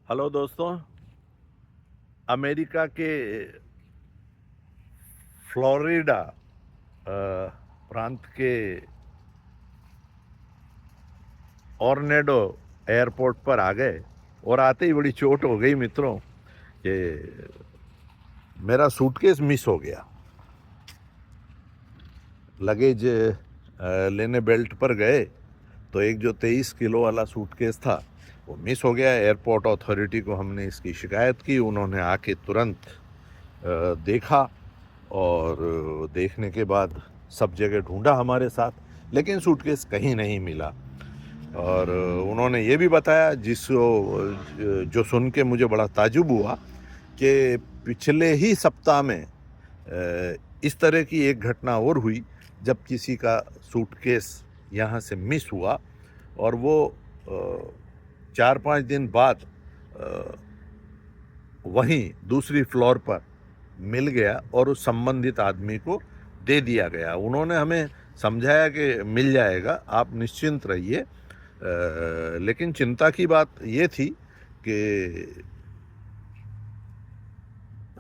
Hello दोस्तों। America के Florida प्रांत के ऑर्नेडो एयरपोर्ट पर आ गए और आते ही बड़ी चोट हो गई मित्रों कि मेरा सूटकेस मिस हो गया। लगेज लेने बेल्ट पर गए तो एक जो 23 किलो वाला सूटकेस था वो मिस हो गया। एयरपोर्ट अथॉरिटी को हमने इसकी शिकायत की। उन्होंने आके तुरंत देखा और देखने के बाद सब जगह ढूंढा हमारे साथ, लेकिन सूटकेस कहीं नहीं मिला। और उन्होंने ये भी बताया जो सुन के मुझे बड़ा ताजुब हुआ कि पिछले ही सप्ताह में इस तरह की एक घटना और हुई जब किसी का सूटकेस यहाँ से मिस हुआ और वो 4-5 दिन बाद वहीं दूसरी फ्लोर पर मिल गया और उस संबंधित आदमी को दे दिया गया। उन्होंने हमें समझाया कि मिल जाएगा, आप निश्चिंत रहिए। लेकिन चिंता की बात ये थी कि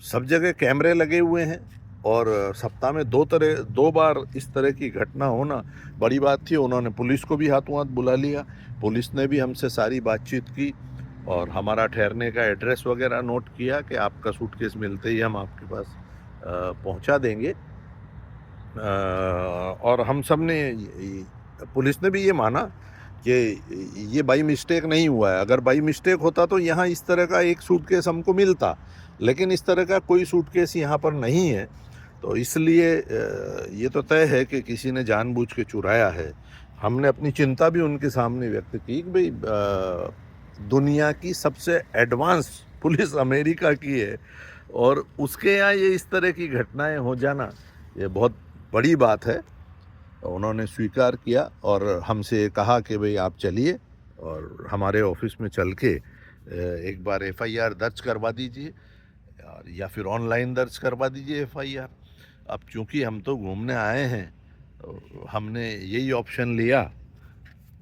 सब जगह कैमरे लगे हुए हैं और सप्ताह में दो बार इस तरह की घटना होना बड़ी बात थी। उन्होंने पुलिस को भी हाथों हाथ बुला लिया। पुलिस ने भी हमसे सारी बातचीत की और हमारा ठहरने का एड्रेस वगैरह नोट किया कि आपका सूटकेस मिलते ही हम आपके पास पहुंचा देंगे। और हम सब ने, पुलिस ने भी ये माना कि ये बाई मिस्टेक नहीं हुआ है। अगर बाई मिस्टेक होता तो यहाँ इस तरह का एक सूटकेस हमको मिलता, लेकिन इस तरह का कोई सूटकेस यहाँ पर नहीं है। तो इसलिए ये तो तय है कि किसी ने जानबूझ के चुराया है। हमने अपनी चिंता भी उनके सामने व्यक्त की कि भाई दुनिया की सबसे एडवांस पुलिस अमेरिका की है और उसके यहाँ ये इस तरह की घटनाएं हो जाना ये बहुत बड़ी बात है। उन्होंने स्वीकार किया और हमसे कहा कि भाई आप चलिए और हमारे ऑफिस में चल के एक बार एफआईआर दर्ज करवा दीजिए या फिर ऑनलाइन दर्ज करवा दीजिए एफआईआर। अब चूंकि हम तो घूमने आए हैं तो हमने यही ऑप्शन लिया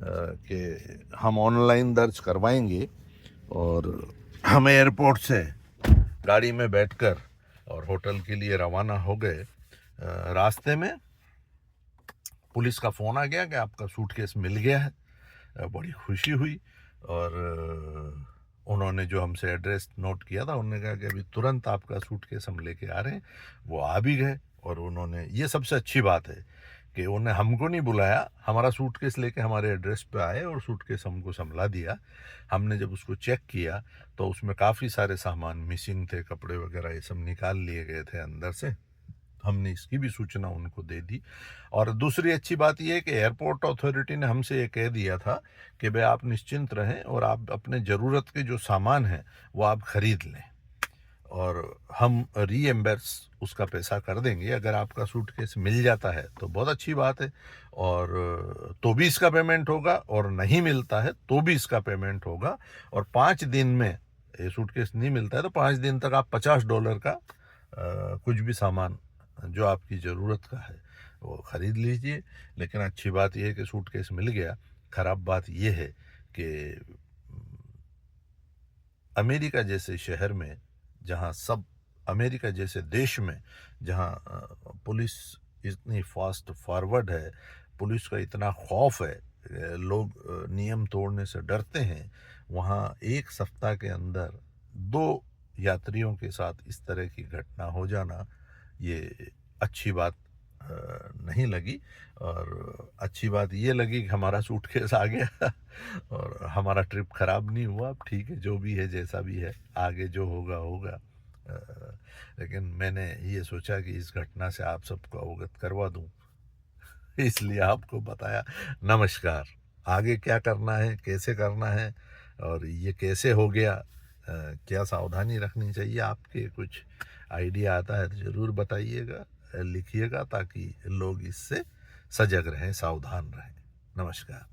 कि हम ऑनलाइन दर्ज करवाएंगे। और हम एयरपोर्ट से गाड़ी में बैठकर और होटल के लिए रवाना हो गए। रास्ते में पुलिस का फ़ोन आ गया कि आपका सूटकेस मिल गया है। बड़ी खुशी हुई और उन्होंने जो हमसे एड्रेस नोट किया था उन्होंने कहा कि अभी तुरंत आपका सूटकेस हम लेके आ रहे हैं। वो आ भी गए और उन्होंने, ये सबसे अच्छी बात है कि उन्हें हमको नहीं बुलाया, हमारा सूटकेस लेके हमारे एड्रेस पे आए और सूटकेस हमको संभला दिया। हमने जब उसको चेक किया तो उसमें काफ़ी सारे सामान मिसिंग थे, कपड़े वगैरह ये सब निकाल लिए गए थे अंदर से। हमने इसकी भी सूचना उनको दे दी। और दूसरी अच्छी बात यह है कि एयरपोर्ट अथॉरिटी ने हमसे ये कह दिया था कि भाई आप निश्चिंत रहें और आप अपने ज़रूरत के जो सामान हैं वो आप ख़रीद लें और हम रीएम्बर्स उसका पैसा कर देंगे। अगर आपका सूटकेस मिल जाता है तो बहुत अच्छी बात है, और तो भी इसका पेमेंट होगा, और नहीं मिलता है तो भी इसका पेमेंट होगा। और 5 दिन में ये सूटकेस नहीं मिलता है तो 5 दिन तक आप $50 का कुछ भी सामान जो आपकी ज़रूरत का है वो ख़रीद लीजिए। लेकिन अच्छी बात यह है कि सूटकेस मिल गया। ख़राब बात यह है कि अमेरिका जैसे शहर में, जहाँ सब, अमेरिका जैसे देश में जहाँ पुलिस इतनी फास्ट फॉरवर्ड है, पुलिस का इतना खौफ है, लोग नियम तोड़ने से डरते हैं, वहाँ एक सप्ताह के अंदर 2 यात्रियों के साथ इस तरह की घटना हो जाना ये अच्छी बात नहीं लगी। और अच्छी बात ये लगी कि हमारा सूटकेस आ गया और हमारा ट्रिप ख़राब नहीं हुआ। अब ठीक है, जो भी है जैसा भी है, आगे जो होगा होगा। लेकिन मैंने ये सोचा कि इस घटना से आप सबको अवगत करवा दूं, इसलिए आपको बताया। नमस्कार। आगे क्या करना है, कैसे करना है और ये कैसे हो गया, क्या सावधानी रखनी चाहिए, आपके कुछ आइडिया आता है तो ज़रूर बताइएगा, लिखिएगा, ताकि लोग इससे सजग रहें, सावधान रहें। नमस्कार।